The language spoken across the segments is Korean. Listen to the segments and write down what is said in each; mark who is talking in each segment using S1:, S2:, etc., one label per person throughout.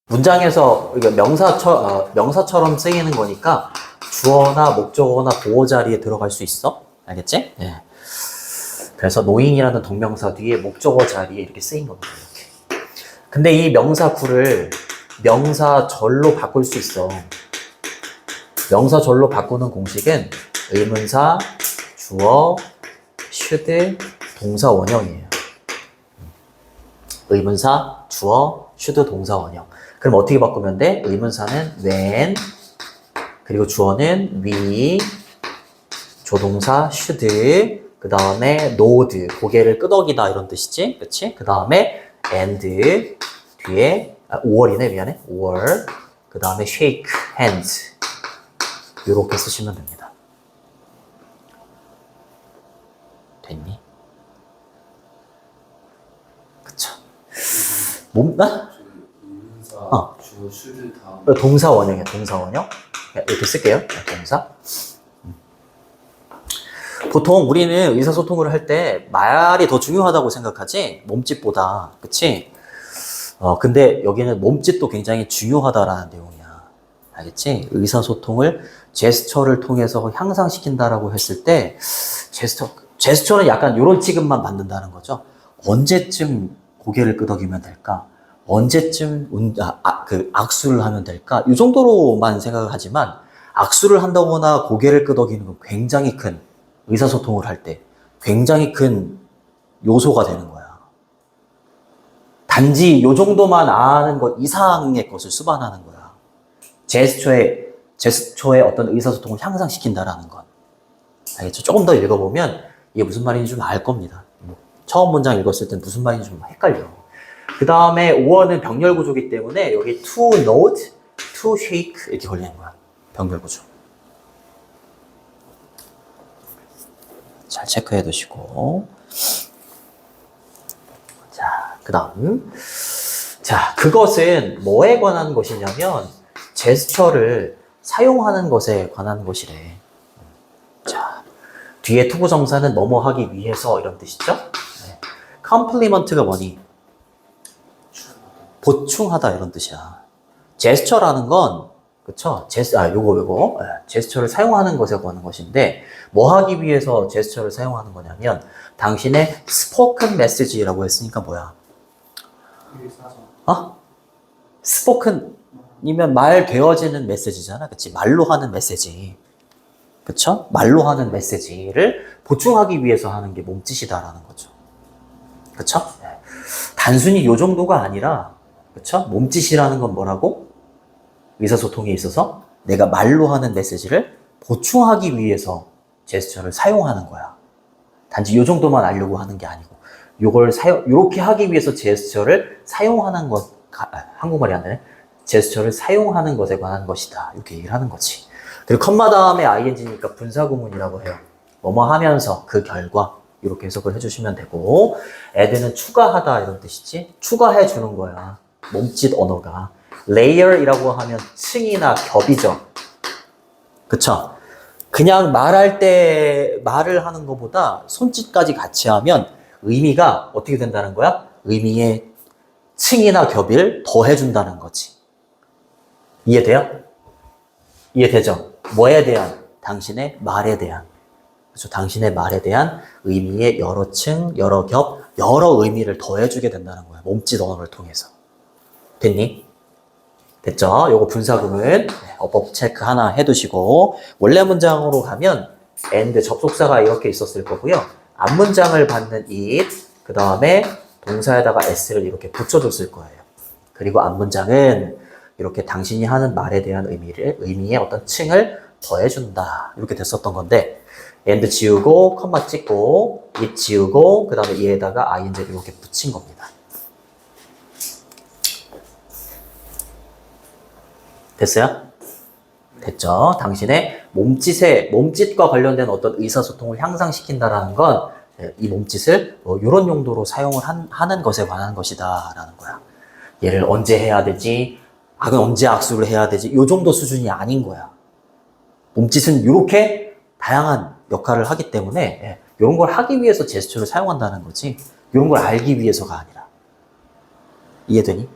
S1: 문장에서 명사처럼 쓰이는 거니까 주어나 목적어나 보어 자리에 들어갈 수 있어. 알겠지? 네. 그래서 knowing이라는 동명사 뒤에 목적어 자리에 이렇게 쓰인 겁니다. 이렇게. 근데 이 명사 구를 명사절로 바꿀 수 있어. 명사절로 바꾸는 공식은 의문사, 주어, should, 동사 원형이에요. 의문사, 주어, should, 동사 원형. 그럼 어떻게 바꾸면 돼? 의문사는 when, 그리고 주어는 we, 조동사 should, 그 다음에 nod, 고개를 끄덕이다 이런 뜻이지? 그치? 그 다음에 and, 뒤에, 5월이네, 미안해. 5월, 그 다음에 shake hands. 이렇게 쓰시면 됩니다. 됐니? 그쵸? 몸나?
S2: 주어 슈드 다음
S1: 동사 원형이야, 동사 원형. 이렇게 쓸게요, 동사. 보통 우리는 의사소통을 할 때 말이 더 중요하다고 생각하지, 몸짓보다. 그치? 근데 여기는 몸짓도 굉장히 중요하다라는 내용이야. 알겠지? 의사소통을 제스처를 통해서 향상시킨다라고 했을 때, 제스처는 약간 이런 취급만 받는다는 거죠. 언제쯤 고개를 끄덕이면 될까? 언제쯤 악수를 하면 될까? 이 정도로만 생각을 하지만 악수를 한다거나 고개를 끄덕이는 건 굉장히 큰 의사소통을 할 때 굉장히 큰 요소가 되는 거야. 단지 이 정도만 아는 것 이상의 것을 수반하는 거야. 제스처의 어떤 의사소통을 향상시킨다라는 건. 알겠죠? 조금 더 읽어보면 이게 무슨 말인지 좀 알 겁니다. 처음 문장 읽었을 땐 무슨 말인지 좀 헷갈려. 그 다음에 5어는 병렬 구조이기 때문에 여기 to note, to shake 이렇게 걸리는 거야. 병렬 구조. 잘 체크해 두시고. 자, 그 다음. 자, 그것은 뭐에 관한 것이냐면 제스처를 사용하는 것에 관한 것이래. 자, 뒤에 투부정사는 뭐뭐 하기 위해서 이런 뜻이죠? 네. 컴플리먼트가 뭐니? 보충하다 이런 뜻이야. 제스처라는 건 그쵸? 요거 제스처를 사용하는 것에 관한 것인데 뭐 하기 위해서 제스처를 사용하는 거냐면 당신의 스포큰 메시지라고 했으니까 뭐야? 스포큰이면 말 되어지는 메시지잖아. 그치? 말로 하는 메시지. 그쵸? 말로 하는 메시지를 보충하기 위해서 하는 게 몸짓이다라는 거죠. 그쵸? 단순히 요 정도가 아니라 그쵸? 몸짓이라는 건 뭐라고? 의사소통에 있어서 내가 말로 하는 메시지를 보충하기 위해서 제스처를 사용하는 거야. 단지 요 정도만 알려고 하는 게 아니고 요렇게 하기 위해서 제스처를 사용하는 것, 한국말이 안 되네. 제스처를 사용하는 것에 관한 것이다. 이렇게 얘기를 하는 거지. 그리고 컴마 다음에 ing니까 분사구문이라고 해요. 뭐뭐 하면서 그 결과 이렇게 해석을 해주시면 되고 add는 추가하다 이런 뜻이지. 추가해 주는 거야. 몸짓 언어가. layer이라고 하면 층이나 겹이죠. 그쵸? 그냥 말할 때 말을 하는 것보다 손짓까지 같이 하면 의미가 어떻게 된다는 거야? 의미의 층이나 겹을 더해준다는 거지. 이해돼요? 이해되죠? 뭐에 대한? 당신의 말에 대한. 그렇죠? 당신의 말에 대한 의미의 여러 층, 여러 겹, 여러 의미를 더해주게 된다는 거야. 몸짓 언어를 통해서. 됐니? 됐죠? 요거 분사구문 어법 체크 하나 해두시고 원래 문장으로 가면 and 접속사가 이렇게 있었을 거고요. 앞문장을 받는 it 그 다음에 동사에다가 s를 이렇게 붙여줬을 거예요. 그리고 앞문장은 이렇게 당신이 하는 말에 대한 의미의 어떤 층을 더해준다 이렇게 됐었던 건데 and 지우고 컴마 찍고 it 지우고 그 다음에 얘에다가 ing를 이렇게 붙인 겁니다. 됐어요? 됐죠? 당신의 몸짓과 관련된 어떤 의사소통을 향상시킨다라는 건 이 몸짓을 이런 용도로 사용을 하는 것에 관한 것이다 라는 거야. 얘를 언제 해야 되지? 언제 악수를 해야 되지? 이 정도 수준이 아닌 거야. 몸짓은 이렇게 다양한 역할을 하기 때문에 이런 걸 하기 위해서 제스처를 사용한다는 거지 이런 걸 알기 위해서가 아니라. 이해되니?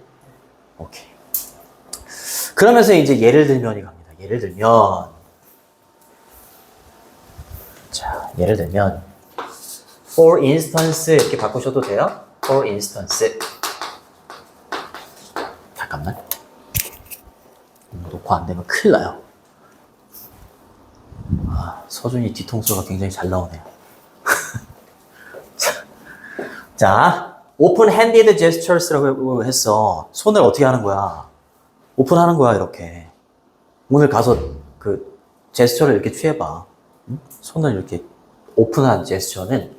S1: 오케이. 그러면서 이제 예를 들면이 갑니다. 예를 들면, 자, 예를 들면, for instance 이렇게 바꾸셔도 돼요. for instance. 잠깐만. 녹화 안 되면 큰일 나요. 아, 서준이 뒤통수가 굉장히 잘 나오네요. 자, open-handed gestures라고 했어. 손을 어떻게 하는 거야? 오픈하는 거야, 이렇게. 오늘 가서 그 제스처를 이렇게 취해봐. 응? 손을 이렇게 오픈한 제스처는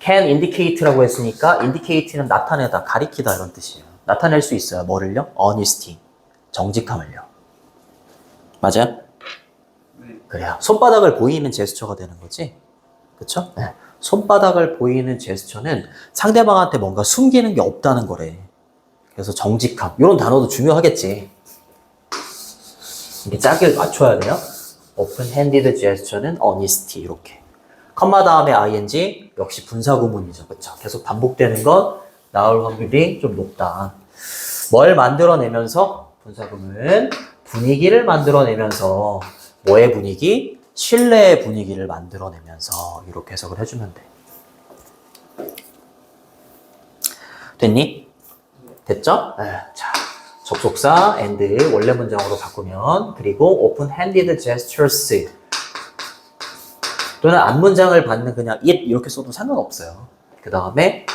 S1: can indicate라고 했으니까 indicate는 나타내다, 가리키다 이런 뜻이에요. 나타낼 수 있어요. 뭐를요? honesty, 정직함을요. 맞아요?
S2: 네.
S1: 그래요. 손바닥을 보이는 제스처가 되는 거지. 그쵸? 네. 손바닥을 보이는 제스처는 상대방한테 뭔가 숨기는 게 없다는 거래. 그래서 정직함. 이런 단어도 중요하겠지. 이게 짝을 맞춰야 돼요. open-handed gesture는 honesty 이렇게. 컴마 다음에 ing 역시 분사구문이죠. 그쵸? 계속 반복되는 건 나올 확률이 좀 높다. 뭘 만들어내면서 분사구문 분위기를 만들어내면서 뭐의 분위기? 신뢰의 분위기를 만들어내면서 이렇게 해석을 해주면 돼. 됐니? 됐죠? 네. 자, 접속사 and 원래 문장으로 바꾸면 그리고 open-handed gestures 또는 앞문장을 받는 그냥 it 이렇게 써도 상관없어요. 그 다음에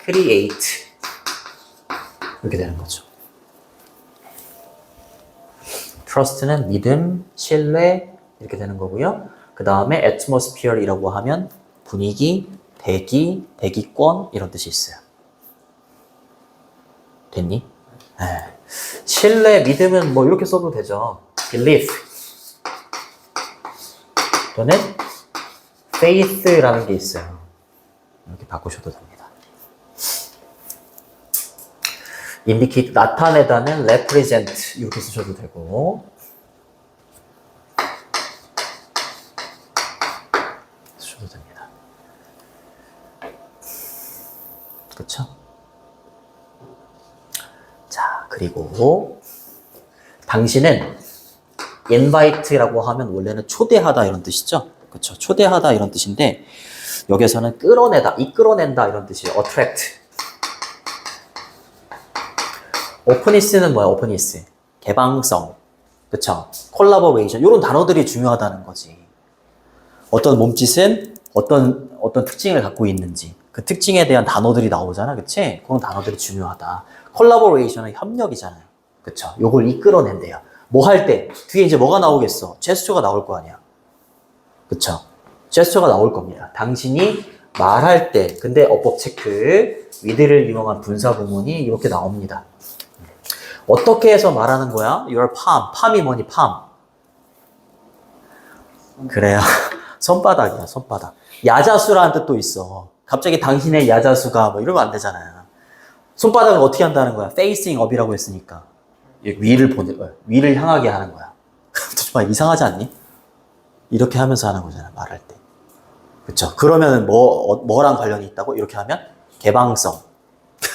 S1: create 이렇게 되는 거죠. trust는 믿음, 신뢰 이렇게 되는 거고요. 그 다음에 atmosphere이라고 하면 분위기, 대기, 대기권 이런 뜻이 있어요. 됐니? 네. 신뢰, 믿음은 뭐 이렇게 써도 되죠. belief 또는 faith라는 게 있어요. 이렇게 바꾸셔도 됩니다. indicate, 나타내다는 represent 이렇게 쓰셔도 되고 쓰셔도 됩니다. 그렇죠? 자, 그리고 당신은 invite라고 하면 원래는 초대하다 이런 뜻이죠. 그렇죠? 초대하다 이런 뜻인데 여기서는 끌어내다, 이끌어낸다 이런 뜻이에요. attract. openness는 뭐야? openness. 개방성. 그쵸? collaboration. 이런 단어들이 중요하다는 거지. 어떤 몸짓은 어떤 특징을 갖고 있는지 그 특징에 대한 단어들이 나오잖아. 그치? 그런 단어들이 중요하다. collaboration은 협력이잖아요. 그쵸? 요걸 이끌어낸대요. 뭐 할 때? 뒤에 이제 뭐가 나오겠어? 제스처가 나올 거 아니야. 그쵸? 제스처가 나올 겁니다. 당신이 말할 때, 근데 어법 체크, with를 이용한 분사 구문이 이렇게 나옵니다. 어떻게 해서 말하는 거야? Your palm. palm이 뭐니? palm. 그래요. 손바닥이야, 손바닥. 야자수라는 뜻도 있어. 갑자기 당신의 야자수가 뭐 이러면 안 되잖아요. 손바닥을 어떻게 한다는 거야? facing up이라고 했으니까. 위를 향하게 하는 거야. 정말 이상하지 않니? 이렇게 하면서 하는 거잖아, 말할 때. 그쵸? 그러면 뭐랑 관련이 있다고? 이렇게 하면 개방성.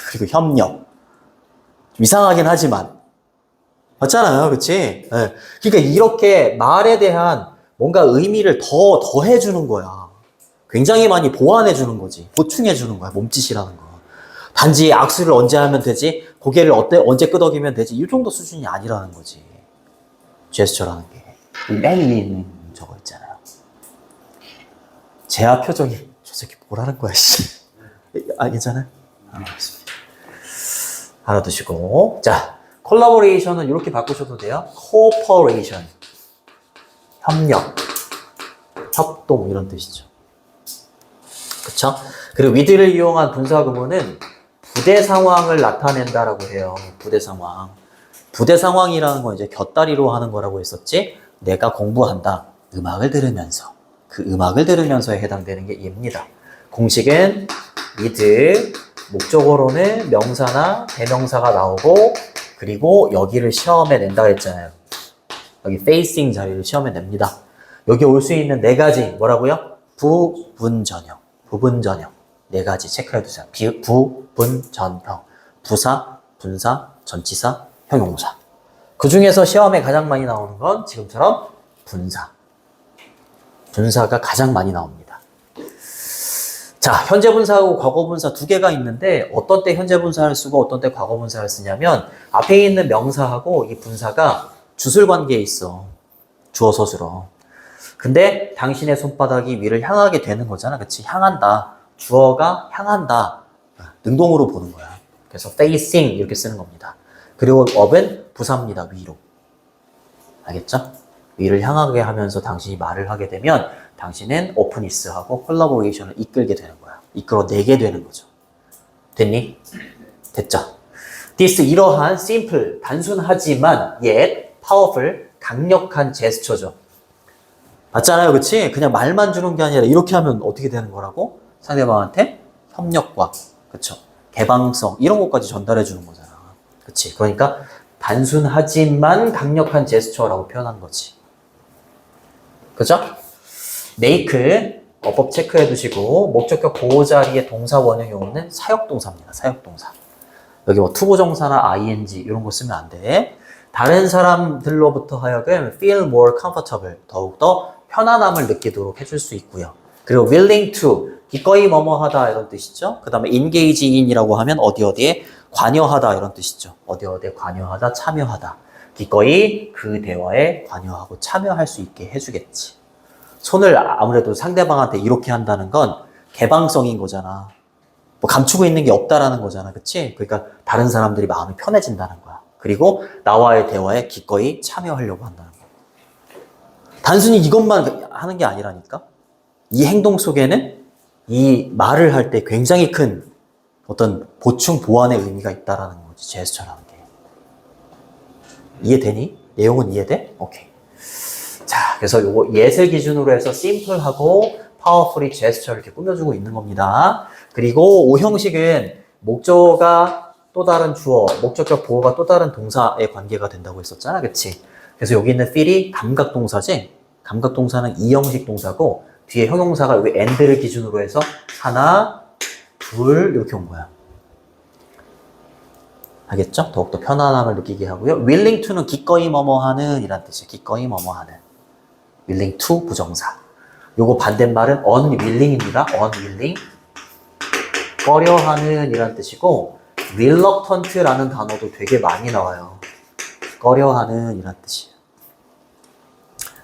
S1: 그리고 협력. 좀 이상하긴 하지만. 맞잖아요, 그치? 네. 그러니까 이렇게 말에 대한 뭔가 의미를 더해주는 거야. 굉장히 많이 보완해주는 거지. 보충해주는 거야, 몸짓이라는 거. 단지 악수를 언제 하면 되지? 고개를 언제 끄덕이면 되지? 이 정도 수준이 아니라는 거지. 제스처라는 게. 맨 위에 있는 저거 있잖아요. 제아 표정이, 저 새끼 뭐라는 거야, 씨. 아, 괜찮아요? 알겠습니다. 알아두시고. 자, 콜라보레이션은 이렇게 바꾸셔도 돼요. 코퍼레이션. 협력. 협동, 이런 뜻이죠. 그쵸? 그리고 with를 이용한 분사 구문은 부대 상황을 나타낸다라고 해요. 부대 상황. 부대 상황이라는 건 이제 곁다리로 하는 거라고 했었지. 내가 공부한다. 음악을 들으면서. 그 음악을 들으면서에 해당되는 게 얘입니다. 공식은 with, 목적어로는 명사나 대명사가 나오고 그리고 여기를 시험에 낸다 했잖아요. 여기 facing 자리를 시험에 냅니다. 여기 올 수 있는 네 가지 뭐라고요? 부분전형. 부분전형. 네 가지 체크해 두세요. 부분전형. 부사, 분사, 전치사, 형용사. 그 중에서 시험에 가장 많이 나오는 건 지금처럼 분사. 분사가 가장 많이 나옵니다. 자, 현재 분사하고 과거 분사 두 개가 있는데 어떤 때 현재 분사를 쓰고 어떤 때 과거 분사를 쓰냐면 앞에 있는 명사하고 이 분사가 주술 관계에 있어. 주어 서술어. 근데 당신의 손바닥이 위를 향하게 되는 거잖아. 그치? 향한다. 주어가 향한다. 능동으로 보는 거야. 그래서 facing 이렇게 쓰는 겁니다. 그리고 up은 부사입니다. 위로. 알겠죠? 위를 향하게 하면서 당신이 말을 하게 되면 당신은 오픈니스하고 콜라보레이션을 이끌게 되는 거야. 이끌어내게 되는 거죠. 됐니? 됐죠? This 이러한 simple, 단순하지만 yet powerful, 강력한 제스처죠. 맞잖아요. 그치? 그냥 말만 주는 게 아니라 이렇게 하면 어떻게 되는 거라고? 상대방한테 협력과, 그쵸? 개방성, 이런 것까지 전달해 주는 거잖아. 그치? 그러니까 단순하지만 강력한 제스처라고 표현한 거지. 그죠? make, 어법 체크해 두시고, 목적격 보호 자리의 동사 원형 용어는 사역동사입니다. 사역동사. 여기 뭐 투부정사나 ing 이런 거 쓰면 안 돼. 다른 사람들로부터 하여금 feel more comfortable, 더욱더 편안함을 느끼도록 해줄 수 있고요. 그리고 willing to, 기꺼이 뭐뭐 하다 이런 뜻이죠. 그 다음에 engage in이라고 하면 어디에 관여하다 이런 뜻이죠. 어디에 관여하다, 참여하다. 기꺼이 그 대화에 관여하고 참여할 수 있게 해주겠지. 손을 아무래도 상대방한테 이렇게 한다는 건 개방성인 거잖아. 뭐 감추고 있는 게 없다라는 거잖아. 그치? 그러니까 다른 사람들이 마음이 편해진다는 거야. 그리고 나와의 대화에 기꺼이 참여하려고 한다는 거야. 단순히 이것만 하는 게 아니라니까? 이 행동 속에는 이 말을 할 때 굉장히 큰 어떤 보충 보완의 의미가 있다라는 거지. 제스처라는 게. 이해되니? 내용은 이해돼? 오케이. 자, 그래서 요거 yes을 기준으로 해서 simple하고 powerfully 제스처를 이렇게 꾸며주고 있는 겁니다. 그리고 O 형식은 목적어가 또 다른 주어, 목적격 보호가 또 다른 동사의 관계가 된다고 했었잖아. 그치? 그래서 여기 있는 feel이 감각동사지? 감각동사는 이 형식 동사고 뒤에 형용사가 여기 and를 기준으로 해서 하나, 둘 이렇게 온 거야. 알겠죠? 더욱더 편안함을 느끼게 하고요. willing to는 기꺼이 뭐뭐하는 이란 뜻이에요. 기꺼이 뭐뭐하는. willing to 부정사. 요거 반대말은 unwilling입니다. unwilling. 꺼려하는 이란 뜻이고 reluctant라는 단어도 되게 많이 나와요. 꺼려하는 이란 뜻이에요.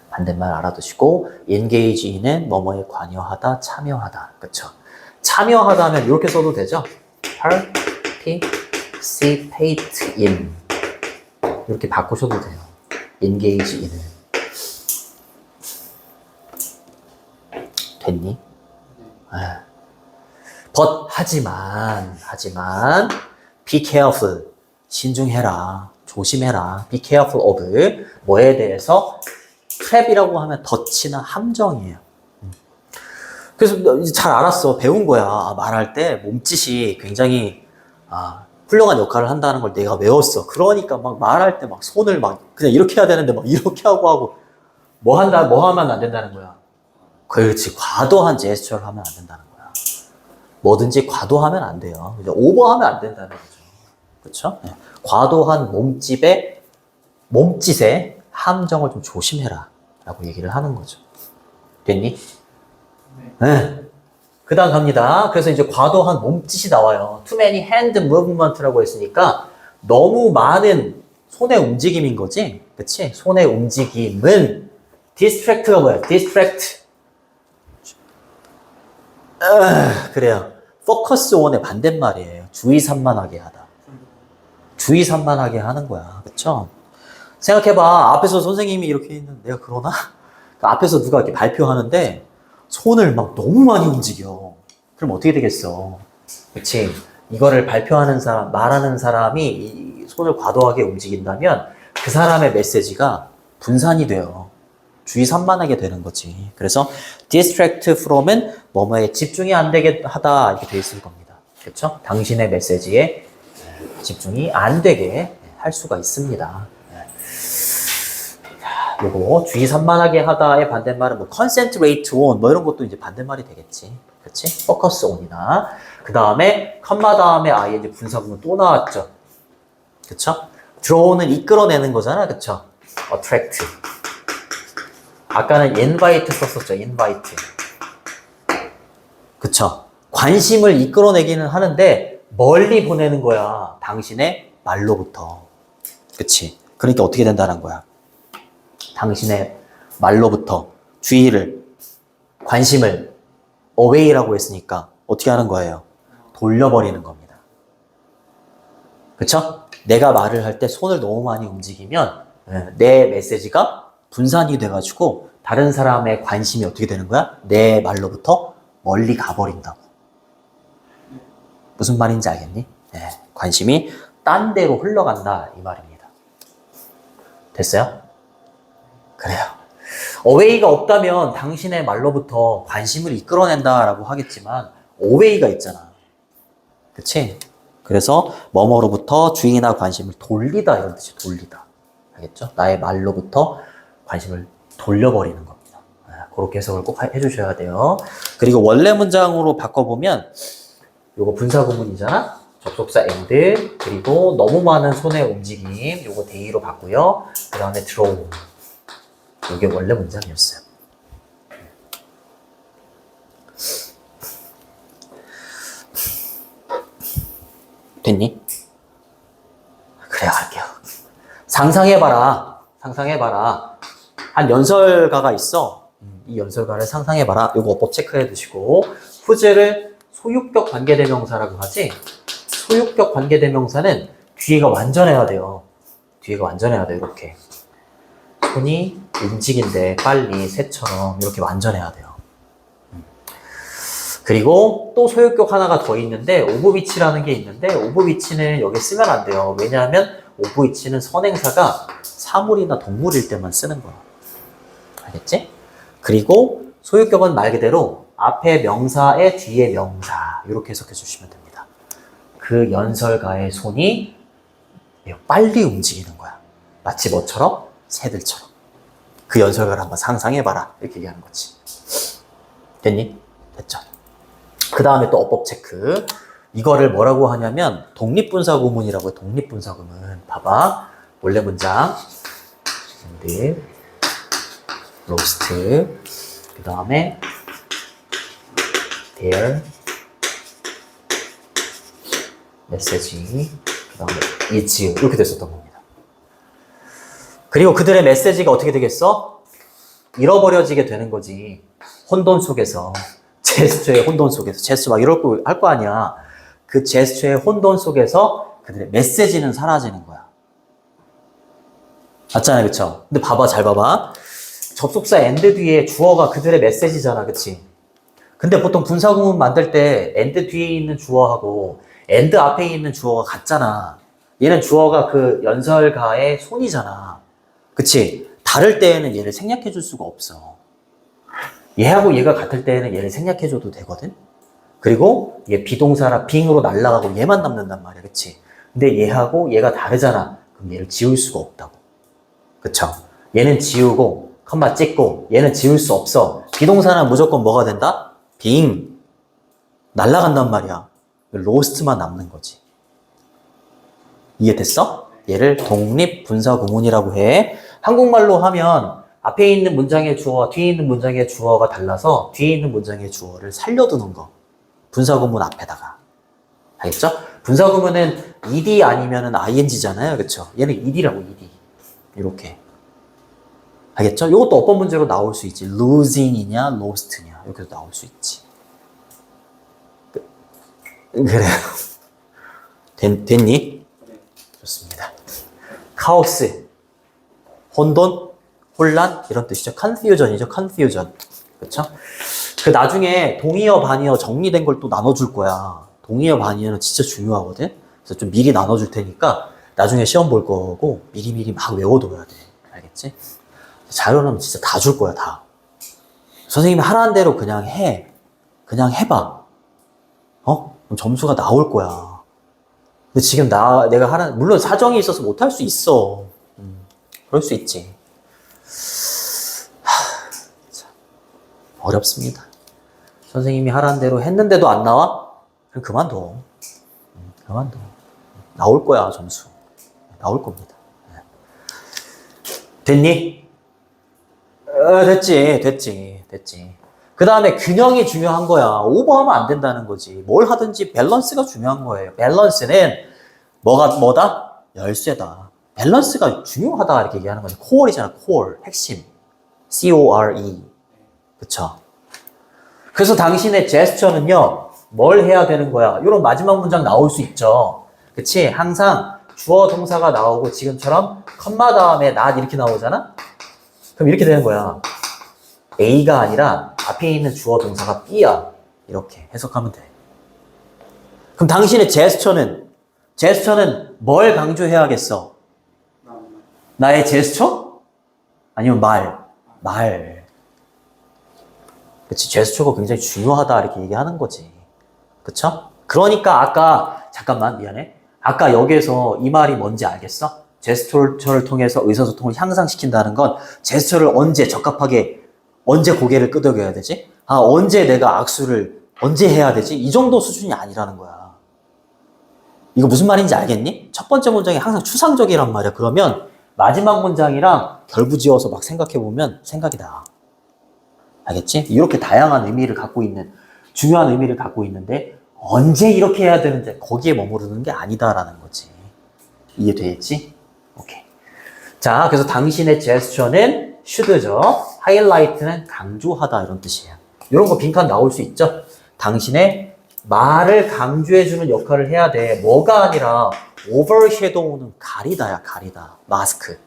S1: 반대말 알아두시고 engage in은 뭐뭐에 관여하다, 참여하다. 그쵸? 참여하다면 이렇게 써도 되죠? participate in 이렇게 바꾸셔도 돼요. engage in을. 됐니? but 하지만 be careful 신중해라 조심해라 be careful of 뭐에 대해서 trap이라고 하면 덫이나 함정이에요. 그래서 이제 잘 알았어 배운 거야. 말할 때 몸짓이 굉장히 훌륭한 역할을 한다는 걸 내가 외웠어. 그러니까 막 말할 때 막 손을 막 그냥 이렇게 해야 되는데 막 이렇게 하고 뭐 하면 안 된다는 거야. 그렇지. 과도한 제스처를 하면 안 된다는 거야. 뭐든지 과도하면 안 돼요. 오버하면 안 된다는 거죠. 그렇죠? 네. 과도한 몸짓에 함정을 좀 조심해라 라고 얘기를 하는 거죠. 됐니? 네. 그 다음 갑니다. 그래서 이제 과도한 몸짓이 나와요. Too many hand movement라고 했으니까 너무 많은 손의 움직임인 거지. 그치? 손의 움직임은 distract가 뭐야? distract. 그래요. focus on의 반대말이에요. 주의 산만하게 하다. 주의 산만하게 하는 거야. 그쵸? 생각해봐. 앞에서 선생님이 이렇게 있는 내가 그러나? 앞에서 누가 이렇게 발표하는데 손을 막 너무 많이 움직여. 그럼 어떻게 되겠어? 그치? 이거를 발표하는 사람, 말하는 사람이 이 손을 과도하게 움직인다면 그 사람의 메시지가 분산이 돼요. 주의 산만하게 되는 거지. 그래서 distract from은 뭐뭐에 집중이 안 되게 하다 이렇게 돼 있을 겁니다. 그렇죠? 당신의 메시지에 집중이 안 되게 할 수가 있습니다. 요거 주의 산만하게 하다의 반대말은 뭐 concentrate on 뭐 이런 것도 이제 반대말이 되겠지. 그렇지? focus on이나 그 다음에 컴마 다음에 ing 분사구문 또 나왔죠. 그렇죠? draw는 이끌어내는 거잖아, 그쵸? attract. 아까는 invite 썼었죠, invite. 그쵸? 관심을 이끌어내기는 하는데 멀리 보내는 거야. 당신의 말로부터. 그치? 그러니까 어떻게 된다는 거야? 당신의 말로부터 주의를, 관심을 away라고 했으니까 어떻게 하는 거예요? 돌려버리는 겁니다. 그쵸? 내가 말을 할 때 손을 너무 많이 움직이면 내 메시지가 분산이 돼가지고 다른 사람의 관심이 어떻게 되는 거야? 내 말로부터 멀리 가버린다고. 무슨 말인지 알겠니? 네, 관심이 딴 데로 흘러간다 이 말입니다. 됐어요? 그래요. away가 없다면 당신의 말로부터 관심을 이끌어낸다라고 하겠지만 away가 있잖아. 그치? 그래서 뭐뭐로부터 주의나 관심을 돌리다 이런 뜻이 돌리다. 알겠죠? 나의 말로부터 관심을 돌려버리는 겁니다. 그렇게 해석을 꼭 해주셔야 돼요. 그리고 원래 문장으로 바꿔보면 요거 분사구문이잖아. 접속사 and 그리고 너무 많은 손의 움직임 요거 대의로 바꾸요. 그 다음에 draw. 이게 원래 문장이었어요. 됐니? 그래 갈게요. 상상해봐라. 상상해봐라. 한 연설가가 있어. 이 연설가를 상상해봐라. 요거 어법 체크해 두시고 후제를 소유격 관계대명사라고 하지. 소유격 관계대명사는 뒤에가 완전해야 돼요. 뒤에가 완전해야 돼요. 이렇게 손이 움직인대 빨리 새처럼 이렇게 완전해야 돼요. 그리고 또 소유격 하나가 더 있는데 오브위치라는 게 있는데 오브위치는 여기 쓰면 안 돼요. 왜냐하면 오브위치는 선행사가 사물이나 동물일 때만 쓰는 거야. 알겠지? 그리고 소유격은 말 그대로 앞에 명사의 뒤에 명사 이렇게 해석해 주시면 됩니다. 그 연설가의 손이 빨리 움직이는 거야. 마치 뭐처럼? 새들처럼. 그 연설가를 한번 상상해봐라. 이렇게 얘기하는 거지. 됐니? 됐죠? 그 다음에 또 어법 체크. 이거를 뭐라고 하냐면 독립분사구문이라고 해요. 독립분사구문. 봐봐. 원래 문장. and, roast. 그 다음에 their message. 그 다음에 is. 이렇게 됐었던 겁니다. 그리고 그들의 메시지가 어떻게 되겠어? 잃어버려지게 되는 거지. 혼돈 속에서. 제스처의 혼돈 속에서. 제스처 막 이럴 거 할 거 아니야. 그 제스처의 혼돈 속에서 그들의 메시지는 사라지는 거야. 맞잖아요. 그쵸? 근데 봐봐. 잘 봐봐. 접속사 and 뒤에 주어가 그들의 메시지잖아. 그치? 근데 보통 분사구문 만들 때 and 뒤에 있는 주어하고 and 앞에 있는 주어가 같잖아. 얘는 주어가 그 연설가의 손이잖아. 그치? 다를 때에는 얘를 생략해 줄 수가 없어. 얘하고 얘가 같을 때에는 얘를 생략해 줘도 되거든? 그리고 얘 비동사라 빙으로 날아가고 얘만 남는단 말이야. 그치? 근데 얘하고 얘가 다르잖아. 그럼 얘를 지울 수가 없다고. 그쵸? 얘는 지우고 컴마 찍고 얘는 지울 수 없어. 비동사는 무조건 뭐가 된다? 빙. 날아간단 말이야. 로스트만 남는 거지. 이해됐어? 얘를 독립분사구문이라고 해. 한국말로 하면 앞에 있는 문장의 주어와 뒤에 있는 문장의 주어가 달라서 뒤에 있는 문장의 주어를 살려두는 거. 분사구문 앞에다가. 알겠죠? 분사구문은 ed 아니면은 ing잖아요. 그쵸? 얘는 ed라고, ed. 이렇게. 알겠죠? 이것도 어떤 문제로 나올 수 있지. losing이냐, lost냐. 이렇게도 나올 수 있지. 그래요. 됐니? 좋습니다. 카오스. 혼돈, 혼란 이런 뜻이죠. confusion이죠. confusion. 그렇죠? 그 나중에 동의어, 반의어 정리된 걸 또 나눠줄 거야. 동의어, 반의어는 진짜 중요하거든. 그래서 좀 미리 나눠줄 테니까 나중에 시험 볼 거고 미리미리 막 외워둬야 돼. 알겠지? 자료는 진짜 다 줄 거야, 다. 선생님이 하라는 대로 그냥 해. 그냥 해봐. 그럼 점수가 나올 거야. 근데 지금 내가 하라는, 물론 사정이 있어서 못할 수 있어. 그럴 수 있지. 참, 어렵습니다. 선생님이 하라는 대로 했는데도 안 나와? 그럼 그만둬. 그만둬. 나올 거야, 점수. 나올 겁니다. 됐니? 됐지. 그 다음에 균형이 중요한 거야. 오버하면 안 된다는 거지. 뭘 하든지 밸런스가 중요한 거예요. 밸런스는 뭐다? 열쇠다. 밸런스가 중요하다 이렇게 얘기하는 거지. 코어이잖아. 코어, 핵심. C-O-R-E. 그쵸? 그래서 당신의 제스처는요, 뭘 해야 되는 거야? 이런 마지막 문장 나올 수 있죠. 그치? 항상 주어 동사가 나오고 지금처럼 컴마 다음에 not 이렇게 나오잖아? 그럼 이렇게 되는 거야. A가 아니라 앞에 있는 주어 동사가 B야. 이렇게 해석하면 돼. 그럼 당신의 제스처는 뭘 강조해야겠어? 나의 제스처? 아니면 말. 그치, 제스처가 굉장히 중요하다 이렇게 얘기하는 거지. 그쵸? 그러니까 잠깐만 미안해. 아까 여기에서 이 말이 뭔지 알겠어? 제스처를 통해서 의사소통을 향상시킨다는 건 제스처를 언제 고개를 끄덕여야 되지? 언제 내가 악수를 언제 해야 되지? 이 정도 수준이 아니라는 거야. 이거 무슨 말인지 알겠니? 첫 번째 문장이 항상 추상적이란 말이야. 그러면 마지막 문장이랑 결부지어서 막 생각해보면 생각이 나. 알겠지? 이렇게 다양한 의미를 갖고 있는, 중요한 의미를 갖고 있는데 언제 이렇게 해야 되는데 거기에 머무르는 게 아니다라는 거지. 이해되겠지? 오케이. 자, 그래서 당신의 제스처는 should죠. 하이라이트는 강조하다 이런 뜻이에요. 이런 거 빈칸 나올 수 있죠? 당신의 말을 강조해주는 역할을 해야 돼. 뭐가 아니라 overshadow는 가리다야. 마스크.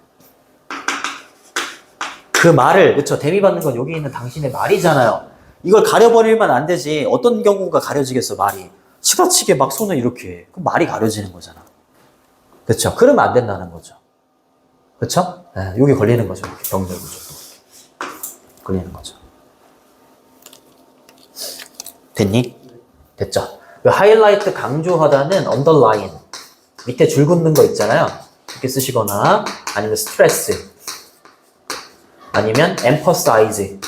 S1: 그 말을, 그쵸? 대미 받는 건 여기 있는 당신의 말이잖아요. 이걸 가려버리면 안 되지. 어떤 경우가 가려지겠어, 말이. 지나치게 막 손을 이렇게 해. 그럼 말이 가려지는 거잖아. 그쵸? 그러면 안 된다는 거죠. 그쵸? 네, 여기 걸리는 거죠. 병렬 구조. 걸리는 거죠. 됐니? 됐죠? 하이라이트 강조하다는 underline. 밑에 줄 긋는 거 있잖아요. 이렇게 쓰시거나, 아니면 stress. 아니면 emphasize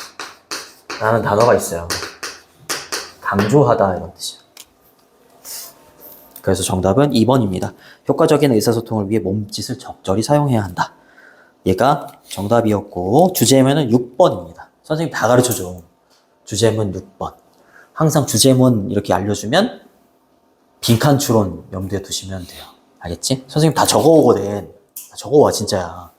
S1: 라는 단어가 있어요. 강조하다 이런 뜻이에요. 그래서 정답은 2번입니다. 효과적인 의사소통을 위해 몸짓을 적절히 사용해야 한다. 얘가 정답이었고 주제문은 6번입니다. 선생님 다 가르쳐줘. 주제문 6번. 항상 주제문 이렇게 알려주면 빈칸 추론 염두에 두시면 돼요. 알겠지? 선생님 다 적어오거든. 다 적어와 진짜야.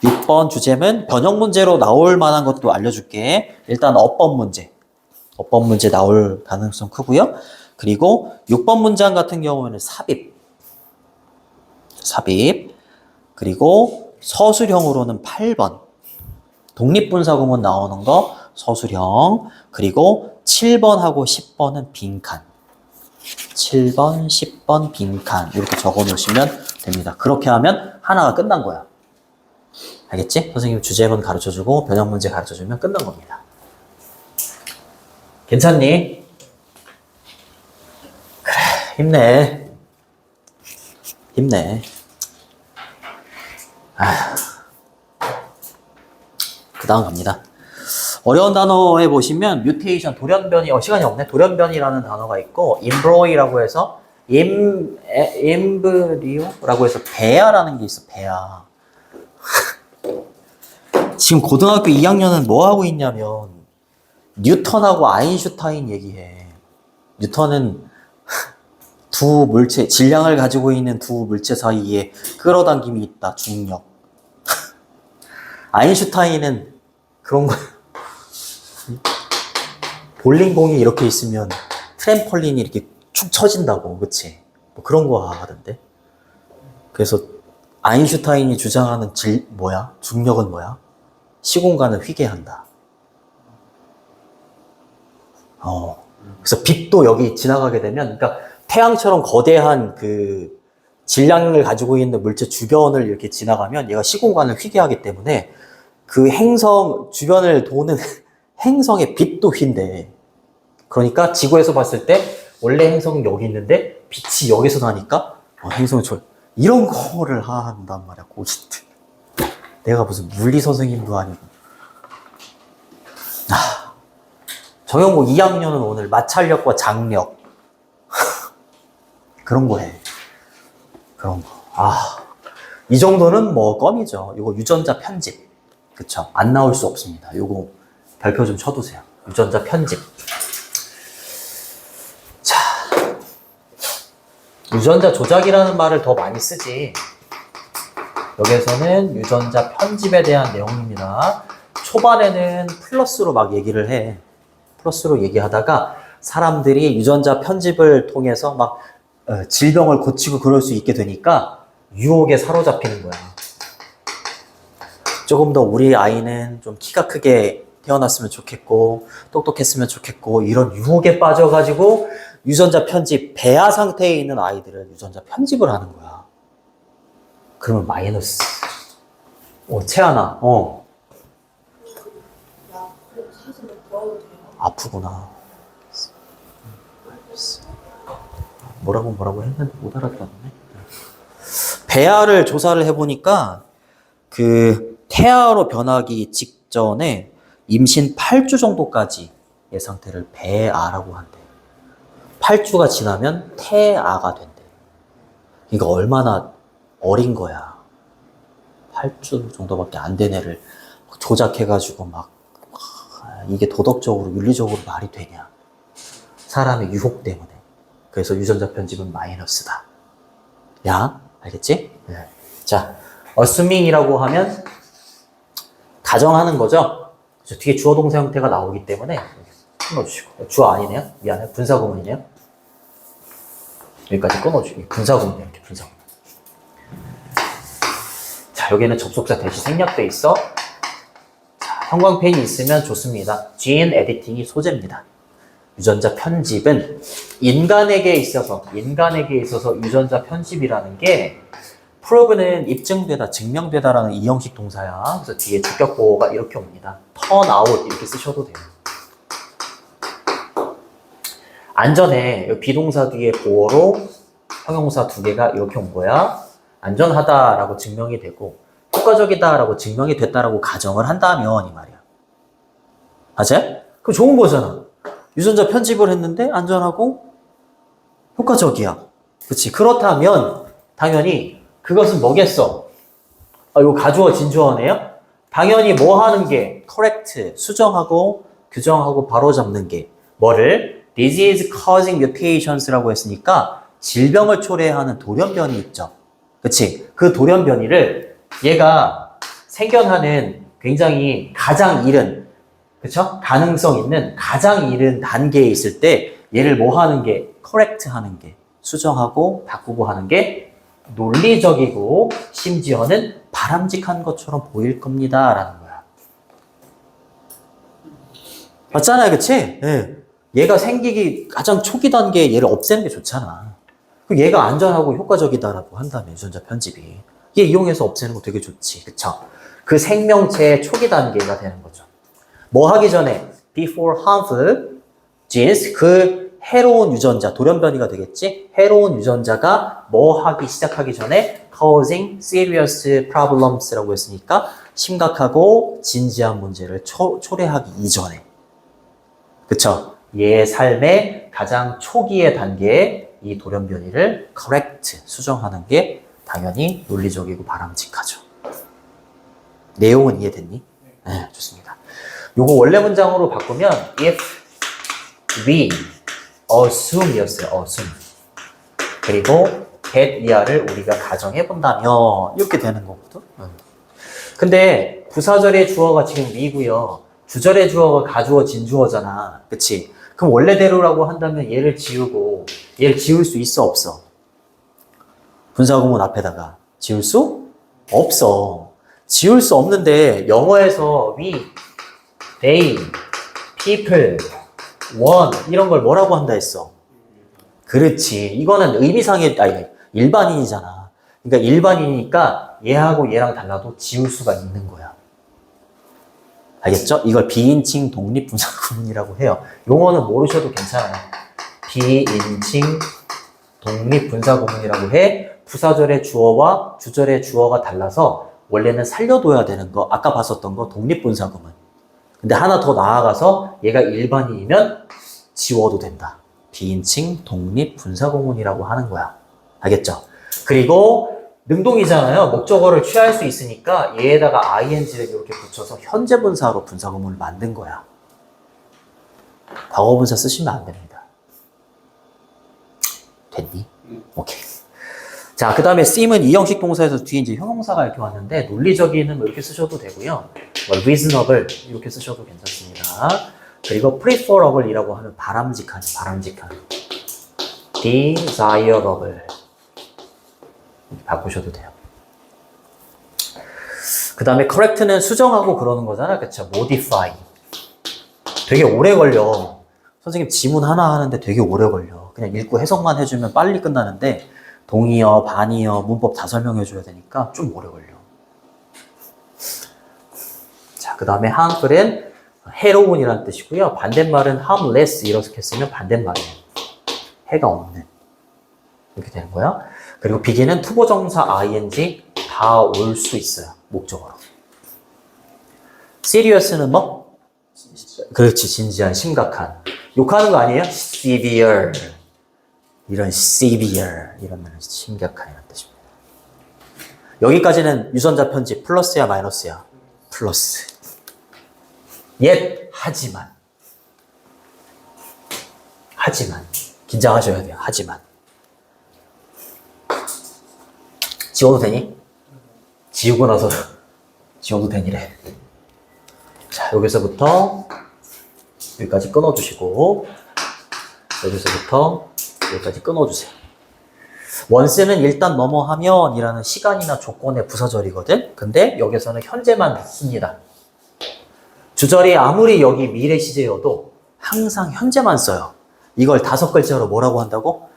S1: 6번 주제문 변형 문제로 나올 만한 것도 알려줄게. 일단 어법 문제 나올 가능성 크고요. 그리고 6번 문장 같은 경우에는 삽입. 그리고 서술형으로는 8번. 독립분사구문 나오는 거 서술형. 그리고 7번하고 10번은 빈칸. 7번, 10번 빈칸. 이렇게 적어 놓으시면 됩니다. 그렇게 하면 하나가 끝난 거야. 알겠지? 선생님 주제문 가르쳐주고 변형 문제 가르쳐주면 끝난 겁니다. 괜찮니? 그래, 힘내. 그 다음 갑니다. 어려운 단어에 보시면 뮤테이션, 돌연변이, 시간이 없네. 돌연변이라는 단어가 있고 임브로이라고 해서 임브리오라고 해서 배아라는 게 있어. 배아. 지금 고등학교 2학년은 뭐 하고 있냐면 뉴턴하고 아인슈타인 얘기해. 뉴턴은 두 물체, 질량을 가지고 있는 두 물체 사이에 끌어당김이 있다. 중력. 아인슈타인은 그런 거 볼링공이 이렇게 있으면 트램펄린이 이렇게 축 처진다고. 그치? 뭐 그런 거 하던데. 그래서 아인슈타인이 주장하는 중력은 뭐야? 시공간을 휘게 한다. 그래서 빛도 여기 지나가게 되면, 그러니까 태양처럼 거대한 그 질량을 가지고 있는 물체 주변을 이렇게 지나가면 얘가 시공간을 휘게 하기 때문에 그 행성 주변을 도는 행성의 빛도 휜대. 그러니까 지구에서 봤을 때 원래 행성은 여기 있는데 빛이 여기서 나니까 행성이 이런 거를 한단 말이야. 고진들. 내가 무슨 물리 선생님도 아니고. 정형고 2학년은 오늘 마찰력과 장력 그런 거 해. 그런 거. 이 정도는 뭐 껌이죠. 이거 유전자 편집. 그쵸? 안 나올 수 없습니다. 요거 별표 좀 쳐두세요. 유전자 편집. 자, 유전자 조작이라는 말을 더 많이 쓰지. 여기에서는 유전자 편집에 대한 내용입니다. 초반에는 플러스로 막 얘기를 해. 플러스로 얘기하다가 사람들이 유전자 편집을 통해서 막 질병을 고치고 그럴 수 있게 되니까 유혹에 사로잡히는 거야. 조금 더 우리 아이는 좀 키가 크게 태어났으면 좋겠고 똑똑했으면 좋겠고 이런 유혹에 빠져가지고 유전자 편집, 배아 상태에 있는 아이들은 유전자 편집을 하는 거야. 그러면 마이너스. 채아나, 아프구나. 뭐라고 했는데 못 알아들었네. 배아를 조사를 해보니까 그 태아로 변하기 직전에 임신 8주 정도까지의 상태를 배아라고 한대. 8주가 지나면 태아가 된대. 이거 얼마나 어린 거야. 8주 정도밖에 안 된 애를 조작해가지고 막 이게 도덕적으로 윤리적으로 말이 되냐. 사람의 유혹 때문에. 그래서 유전자 편집은 마이너스다. 야, 알겠지? 네. 자, assuming이라고 하면 가정하는 거죠. 그래서 뒤에 주어 동사 형태가 나오기 때문에 끊어주시고. 주어 아니네요. 미안해요. 분사구문이네요. 여기까지 끊어주시고. 분사구문이에요. 이렇게 분사구문. 자, 여기는 접속사 대시 생략돼 있어. 자, 형광펜이 있으면 좋습니다. gene 에디팅이 소재입니다. 유전자 편집은 인간에게 있어서 유전자 편집이라는 게 prove는 입증되다, 증명되다라는 이형식 동사야. 그래서 뒤에 주격 보호가 이렇게 옵니다. turn out 이렇게 쓰셔도 돼요. 안전해. 여기 비동사 뒤에 보호로 형용사 두 개가 이렇게 온 거야. 안전하다라고 증명이 되고 효과적이다라고 증명이 됐다라고 가정을 한다면 이 말이야. 맞아요? 그럼 좋은 거잖아. 유전자 편집을 했는데 안전하고 효과적이야. 그치? 그렇다면 당연히 그것은 뭐겠어? 이거 가주어 진주어네요? 당연히 뭐 하는 게 correct, 수정하고 규정하고 바로잡는 게 뭐를? disease causing mutations라고 했으니까 질병을 초래하는 돌연변이 있죠. 그치? 그 돌연변이를 얘가 생겨나는 굉장히 가장 이른, 그쵸? 가능성 있는 가장 이른 단계에 있을 때 얘를 뭐 하는 게? correct 하는 게, 수정하고 바꾸고 하는 게 논리적이고 심지어는 바람직한 것처럼 보일 겁니다. 라는 거야. 맞잖아요. 그치? 네. 얘가 생기기 가장 초기 단계에 얘를 없애는 게 좋잖아. 얘가 안전하고 효과적이다라고 한다면 유전자 편집이 얘 이용해서 없애는 거 되게 좋지. 그쵸? 그 생명체의 초기 단계가 되는 거죠. 뭐 하기 전에 before harmful genes 그 해로운 유전자, 돌연변이가 되겠지? 해로운 유전자가 뭐 하기 시작하기 전에 causing serious problems라고 했으니까 심각하고 진지한 문제를 초래하기 이전에. 그쵸? 얘의 삶의 가장 초기의 단계에 이 돌연변이를 correct, 수정하는 게 당연히 논리적이고 바람직하죠. 내용은 이해됐니? 네, 좋습니다. 요거 원래 문장으로 바꾸면 if we assume 이었어요. assume. 그리고 that 이하를 우리가 가정해 본다면 이렇게 되는 거거든. 근데 부사절의 주어가 지금 we고요. 주절의 주어가 가주어 진주어잖아. 그치? 그럼 원래대로라고 한다면 얘를 지우고 얘를 지울 수 있어 없어? 분사구문 앞에다가 지울 수 없어. 지울 수 없는데 영어에서 we, they, people, one 이런 걸 뭐라고 한다 했어? 그렇지. 이거는 의미상의 아니 일반인이잖아. 그러니까 일반인이니까 얘하고 얘랑 달라도 지울 수가 있는 거야. 알겠죠? 이걸 비인칭 독립분사구문이라고 해요. 용어는 모르셔도 괜찮아요. 비인칭 독립분사구문이라고 해. 부사절의 주어와 주절의 주어가 달라서 원래는 살려둬야 되는 거, 아까 봤었던 거 독립분사구문. 근데 하나 더 나아가서 얘가 일반인이면 지워도 된다. 비인칭 독립분사구문이라고 하는 거야. 알겠죠? 그리고 능동이잖아요. 목적어를 취할 수 있으니까 얘에다가 ing를 이렇게 붙여서 현재 분사로 분사 구문을 만든 거야. 과거 분사 쓰시면 안 됩니다. 됐니? 오케이. 자, 그 다음에 seem은 이 형식 동사에서 뒤에 이제 형용사가 이렇게 왔는데 논리적인은 뭐 이렇게 쓰셔도 되고요. 뭐 reasonable 이렇게 쓰셔도 괜찮습니다. 그리고 preferable이라고 하면 바람직한. desirable 이렇게 바꾸셔도 돼요. 그 다음에 correct는 수정하고 그러는 거잖아. 그쵸? modify. 되게 오래 걸려. 선생님 지문 하나 하는데 되게 오래 걸려. 그냥 읽고 해석만 해주면 빨리 끝나는데 동의어, 반의어, 문법 다 설명해줘야 되니까 좀 오래 걸려. 자, 그 다음에 harmful은 해로운이라는 뜻이고요. 반대말은 harmless 이렇게 쓰면 반대말이에요. 해가 없는. 이렇게 되는 거야. 그리고 비기는 투보정사 ing 다 올 수 있어요. 목적어로. serious는 뭐? 그렇지, 진지한, 심각한. 욕하는 거 아니에요? severe. 이런 severe. 이러면 심각한 이런 뜻입니다. 여기까지는 유전자 편집 플러스야 마이너스야? 플러스. yet, 하지만. 긴장하셔야 돼요. 하지만. 지워도 되니? 지우고 나서 지워도 되니래. 자, 여기서부터 여기까지 끊어주시고 여기서부터 여기까지 끊어주세요. once는 일단 뭐뭐하면 이라는 시간이나 조건의 부사절이거든. 근데 여기서는 현재만 씁니다. 주절이 아무리 여기 미래 시제여도 항상 현재만 써요. 이걸 5글자로 뭐라고 한다고?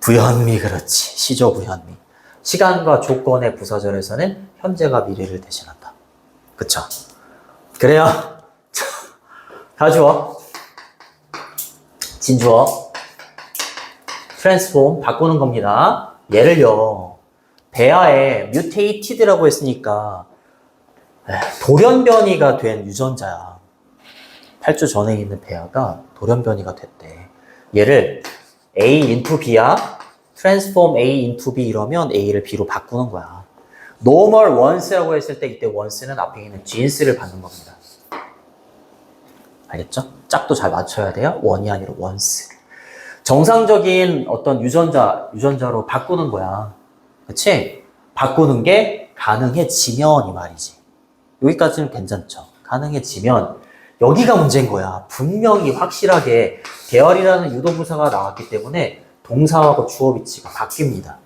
S1: 부현미. 그렇지. 시조 부현미. 시간과 조건의 부사절에서는 현재가 미래를 대신한다. 그쵸? 그래요. 다 주어. 진주어. 트랜스폼 바꾸는 겁니다. 예를요. 배아에 mutated라고 했으니까 돌연변이가 된 유전자야. 8주 전에 있는 배아가 돌연변이가 됐대. 얘를 A into B야. transform A into B 이러면 A를 B로 바꾸는 거야. normal once라고 했을 때 이때 once는 앞에 있는 genes를 받는 겁니다. 알겠죠? 짝도 잘 맞춰야 돼요. on이 아니라 once. 정상적인 어떤 유전자로 바꾸는 거야. 그치? 바꾸는 게 가능해지면 이 말이지. 여기까지는 괜찮죠? 가능해지면 여기가 문제인 거야. 분명히 확실하게 계열이라는 유도부사가 나왔기 때문에 동사하고 주어 위치가 바뀝니다.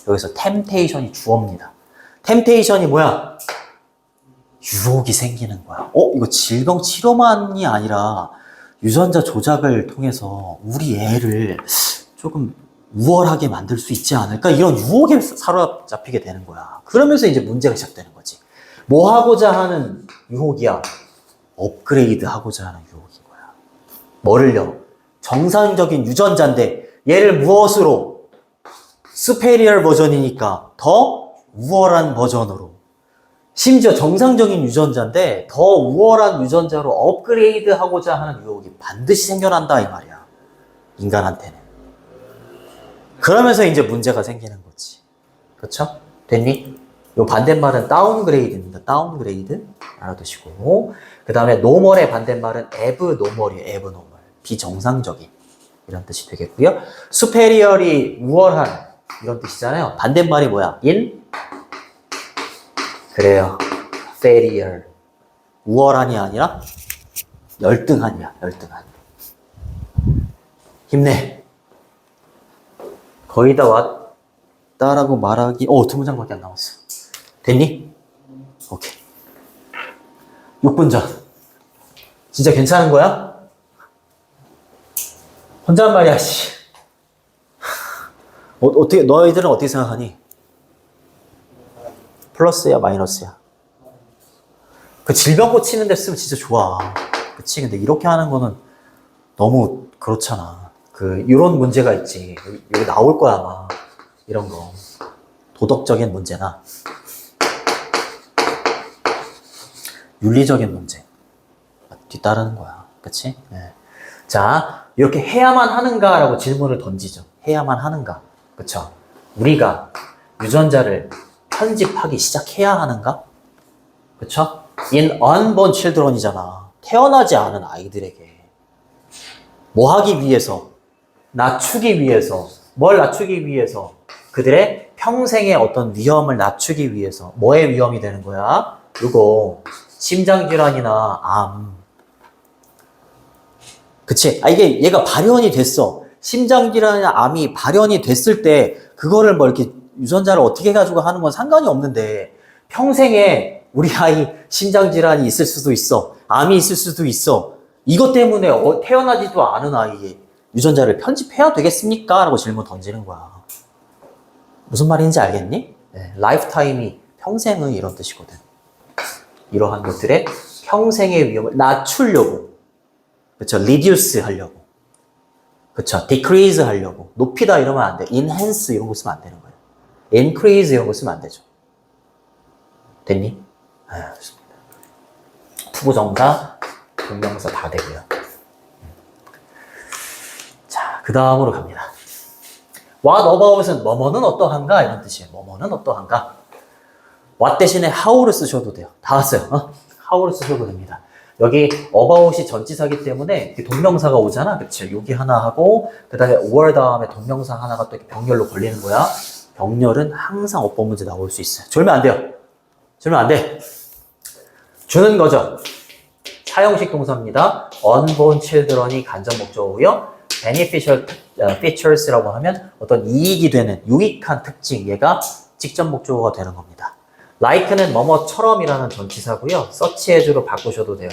S1: 여기서 temptation이 주어입니다. temptation이 뭐야? 유혹이 생기는 거야. 이거 질병 치료만이 아니라 유전자 조작을 통해서 우리 애를 조금 우월하게 만들 수 있지 않을까? 이런 유혹에 사로잡히게 되는 거야. 그러면서 이제 문제가 시작되는 거지. 뭐 하고자 하는 유혹이야? 업그레이드 하고자 하는 유혹인 거야. 뭐를요? 정상적인 유전자인데 얘를 무엇으로? superior 버전이니까 더 우월한 버전으로. 심지어 정상적인 유전자인데 더 우월한 유전자로 업그레이드 하고자 하는 유혹이 반드시 생겨난다 이 말이야. 인간한테는. 그러면서 이제 문제가 생기는 거지. 그렇죠? 됐니? 요 반대말은 다운그레이드입니다. 다운그레이드 알아두시고 그 다음에 노멀의 반대말은 abnormal이에요. abnormal. 비정상적인 이런 뜻이 되겠고요. superior이 우월한 이런 뜻이잖아요. 반대말이 뭐야? 그래요. inferior. 우월한이 아니라 열등한이야. 열등한. 힘내. 거의 다 왔다라고 말하기. 두 문장밖에 안 남았어. 됐니? 오케이. 6분 전. 진짜 괜찮은 거야? 혼잣말이야, 씨. 어떻게, 너희들은 어떻게 생각하니? 플러스야, 마이너스야? 그 질병 고치는 데 쓰면 진짜 좋아. 그치? 근데 이렇게 하는 거는 너무 그렇잖아. 이런 문제가 있지. 여기 나올 거야, 아마. 이런 거. 도덕적인 문제나, 윤리적인 문제. 뒤따르는 거야. 그치? 네. 자, 이렇게 해야만 하는가라고 질문을 던지죠. 해야만 하는가. 그쵸? 우리가 유전자를 편집하기 시작해야 하는가? 그쵸? In unborn children이잖아. 태어나지 않은 아이들에게. 뭐 하기 위해서? 낮추기 위해서. 뭘 낮추기 위해서? 그들의 평생의 어떤 위험을 낮추기 위해서. 뭐의 위험이 되는 거야? 이거 심장질환이나 암. 그치? 이게 얘가 발현이 됐어. 심장질환이나 암이 발현이 됐을 때 그거를 뭐 이렇게 유전자를 어떻게 해가지고 하는 건 상관이 없는데 평생에 우리 아이 심장질환이 있을 수도 있어. 암이 있을 수도 있어. 이것 때문에 태어나지도 않은 아이의 유전자를 편집해야 되겠습니까? 라고 질문 던지는 거야. 무슨 말인지 알겠니? 네, 라이프타임이 평생은 이런 뜻이거든. 이러한 것들의 평생의 위험을 낮추려고. 그쵸? reduce 하려고. 그쵸? decrease 하려고. 높이다 이러면 안 돼. enhance 이런 거 쓰면 안 되는 거예요. increase 이런 거 쓰면 안 되죠. 됐니? 좋습니다. 투부정사, 동명사 다 되고요. 자, 그 다음으로 갑니다. What about은 뭐뭐는 어떠한가 이런 뜻이에요. 뭐뭐는 어떠한가. What 대신에 how를 쓰셔도 돼요. 다 왔어요. how를 쓰셔도 됩니다. 여기 about이 전치사기 때문에 동명사가 오잖아. 그치? 여기 하나 하고 그 다음에 or 다음에 동명사 하나가 또 이렇게 병렬로 걸리는 거야. 병렬은 항상 어법 문제 나올 수 있어요. 졸면 안 돼요. 졸면 안 돼. 주는 거죠. 차형식 동사입니다. unborn children이 간접 목적어고요. beneficial features라고 하면 어떤 이익이 되는 유익한 특징, 얘가 직접 목적어가 되는 겁니다. like는 뭐뭐처럼이라는 전치사고요. such as로 바꾸셔도 돼요.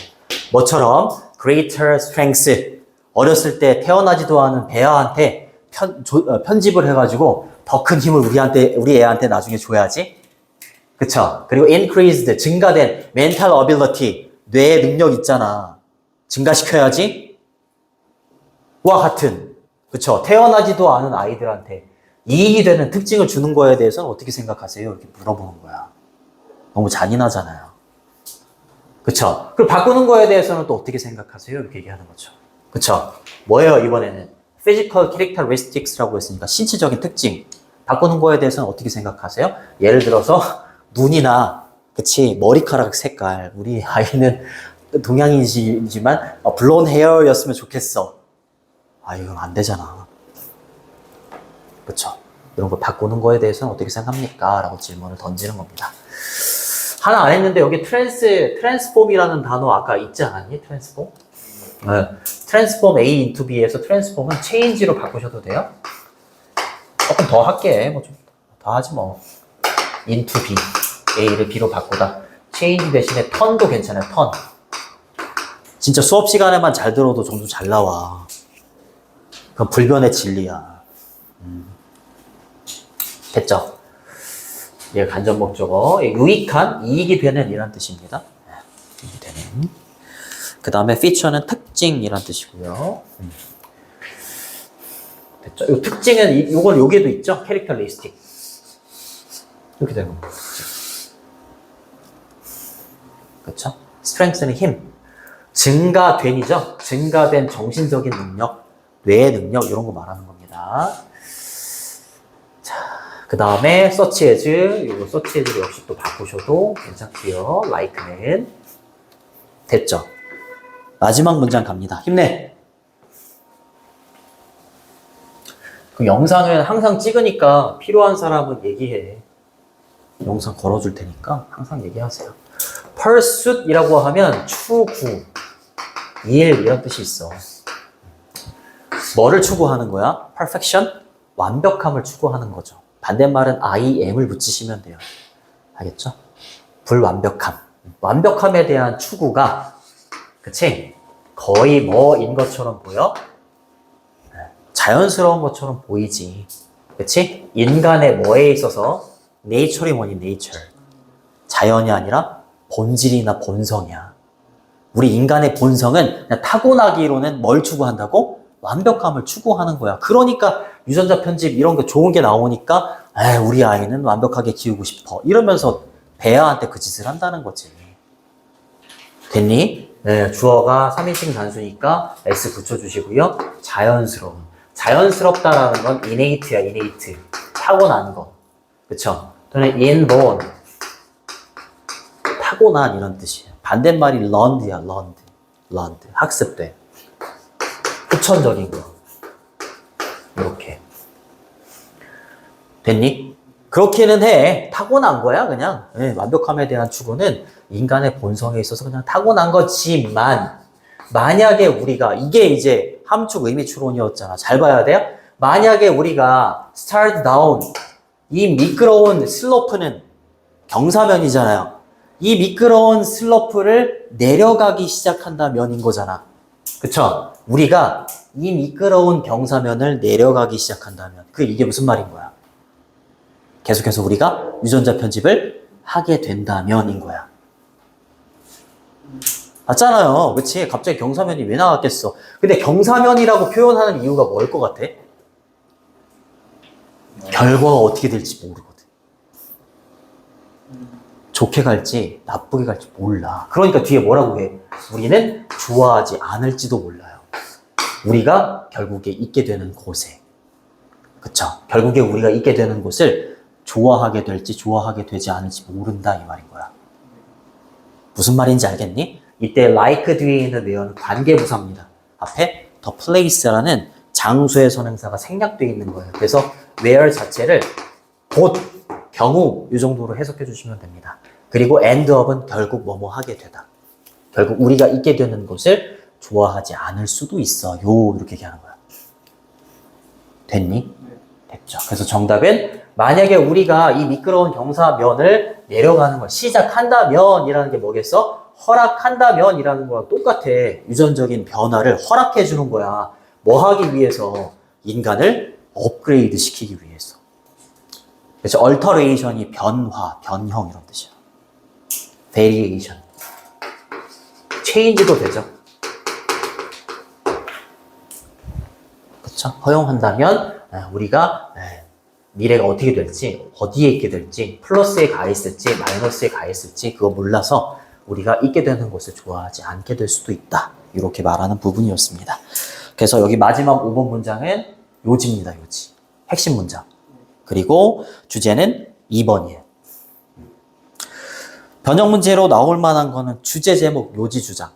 S1: 뭐처럼 greater strength. 어렸을 때 태어나지도 않은 배아한테 편집을 해가지고 더 큰 힘을 우리 애한테 나중에 줘야지. 그쵸? 그리고 increased, 증가된 mental ability, 뇌 능력 있잖아. 증가시켜야지. 와 같은, 그쵸? 태어나지도 않은 아이들한테 이익이 되는 특징을 주는 거에 대해서는 어떻게 생각하세요? 이렇게 물어보는 거야. 너무 잔인하잖아요. 그쵸? 그리고 바꾸는 거에 대해서는 또 어떻게 생각하세요? 이렇게 얘기하는 거죠. 그쵸? 뭐예요, 이번에는? physical characteristics라고 했으니까 신체적인 특징. 바꾸는 거에 대해서는 어떻게 생각하세요? 예를 들어서 눈이나, 그치, 머리카락 색깔. 우리 아이는 동양인이지만 블론 헤어였으면 좋겠어. 이건 안 되잖아. 그쵸? 이런 걸 바꾸는 거에 대해서는 어떻게 생각합니까? 라고 질문을 던지는 겁니다. 하나 안 했는데 여기 트랜스폼이라는 단어 아까 있지 않았니? 트랜스폼? 네. 트랜스폼 A into B에서 트랜스폼은 change로 바꾸셔도 돼요. 조금 더 할게. 뭐 좀 더 하지 뭐. into B. A를 B로 바꾸다. change 대신에 turn도 괜찮아요. turn. 진짜 수업 시간에만 잘 들어도 점수 잘 나와. 그건 불변의 진리야. 됐죠? 얘가 간접 목적어. 유익한, 이익이 되는 이란 뜻입니다. 이익이 되는. 그 다음에 feature는 특징이란 뜻이고요. 됐죠? 이 특징은 이건 여기에도 있죠? characteristic. 이렇게 되는 겁니다. 그렇죠? strength는 힘. 증가된이죠? 증가된 정신적인 능력, 뇌의 능력 이런 거 말하는 겁니다. 자, 그 다음에 such as, 이거 such as를 역시 또 바꾸셔도 괜찮고요. like는 됐죠? 마지막 문장 갑니다. 힘내. 그 영상을 항상 찍으니까 필요한 사람은 얘기해. 영상 걸어줄 테니까 항상 얘기하세요. pursuit이라고 하면 추구, 일 이런 뜻이 있어. 뭐를 추구하는 거야? perfection? 완벽함을 추구하는 거죠. 반대말은 IM을 붙이시면 돼요. 알겠죠? 불완벽함. 완벽함에 대한 추구가, 그치? 거의 뭐인 것처럼 보여? 자연스러운 것처럼 보이지. 그치? 인간의 뭐에 있어서 nature이 뭐니? nature. 자연이 아니라 본질이나 본성이야. 우리 인간의 본성은 그냥 타고나기로는 뭘 추구한다고? 완벽함을 추구하는 거야. 그러니까 유전자 편집 이런 게 좋은 게 나오니까 우리 아이는 완벽하게 키우고 싶어. 이러면서 배아한테 그 짓을 한다는 거지. 됐니? 네, 주어가 3인칭 단수니까 S 붙여주시고요. 자연스러운. 자연스럽다라는 건 innate야, innate. 타고난 거. 그쵸? 또는 inborn. 타고난 이런 뜻이에요. 반대말이 learned야, learned. learned. 학습돼. 후천적인 거. 이렇게. 됐니? 그렇기는 해. 타고난 거야, 그냥. 네, 완벽함에 대한 추구는 인간의 본성에 있어서 그냥 타고난 거지만, 만약에 우리가, 이게 이제 함축 의미 추론이었잖아. 잘 봐야 돼요? 만약에 우리가 start down, 이 미끄러운 슬로프는 경사면이잖아요. 이 미끄러운 슬로프를 내려가기 시작한다면인 거잖아. 그쵸? 우리가 이 미끄러운 경사면을 내려가기 시작한다면, 이게 무슨 말인 거야? 계속해서 우리가 유전자 편집을 하게 된다면인 거야. 맞잖아요. 그치? 갑자기 경사면이 왜 나왔겠어? 근데 경사면이라고 표현하는 이유가 뭘 것 같아? 결과가 어떻게 될지 모르거든. 좋게 갈지 나쁘게 갈지 몰라. 그러니까 뒤에 뭐라고 해? 우리는 좋아하지 않을지도 몰라요. 우리가 결국에 있게 되는 곳에. 그쵸? 결국에 우리가 있게 되는 곳을 좋아하게 될지 좋아하게 되지 않을지 모른다 이 말인 거야. 무슨 말인지 알겠니? 이때 like 뒤에 있는 내용은 관계부사입니다. 앞에 the place라는 장소의 선행사가 생략되어 있는 거예요. 그래서 where 자체를 곧, 경우 이 정도로 해석해 주시면 됩니다. 그리고 end up은 결국 뭐뭐 하게 되다. 결국 우리가 있게 되는 것을 좋아하지 않을 수도 있어요. 이렇게 얘기하는 거야. 됐니? 됐죠. 그래서 정답은 만약에 우리가 이 미끄러운 경사면을 내려가는 걸 시작한다면 이라는 게 뭐겠어? 허락한다면 이라는 거랑 똑같아. 유전적인 변화를 허락해 주는 거야. 뭐 하기 위해서? 인간을 업그레이드 시키기 위해서. 그래서 alteration이 변화, 변형 이런 뜻이야. variation. change도 되죠. 그렇죠? 허용한다면 우리가 미래가 어떻게 될지, 어디에 있게 될지, 플러스에 가 있을지, 마이너스에 가 있을지 그거 몰라서 우리가 있게 되는 것을 좋아하지 않게 될 수도 있다. 이렇게 말하는 부분이었습니다. 그래서 여기 마지막 5번 문장은 요지입니다. 요지. 핵심 문장. 그리고 주제는 2번이에요. 변형 문제로 나올 만한 거는 주제, 제목, 요지, 주장.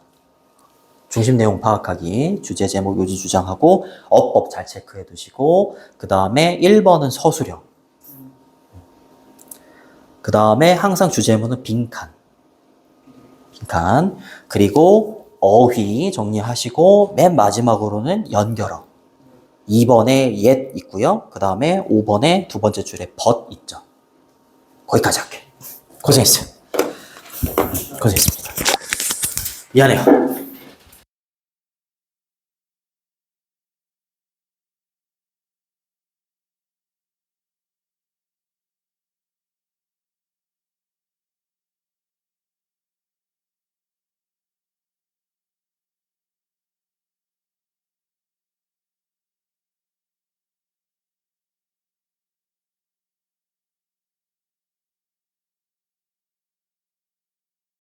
S1: 중심 내용 파악하기, 주제, 제목, 요지, 주장하고 어법 잘 체크해 두시고 그 다음에 1번은 서술형. 그 다음에 항상 주제문은 빈칸. 빈칸. 그리고 어휘 정리하시고 맨 마지막으로는 연결어. 2번에 옛 있고요. 그 다음에 5번에 두 번째 줄에 but 있죠. 거기까지 할게. 고생했어요. 고생했습니다. 미안해요.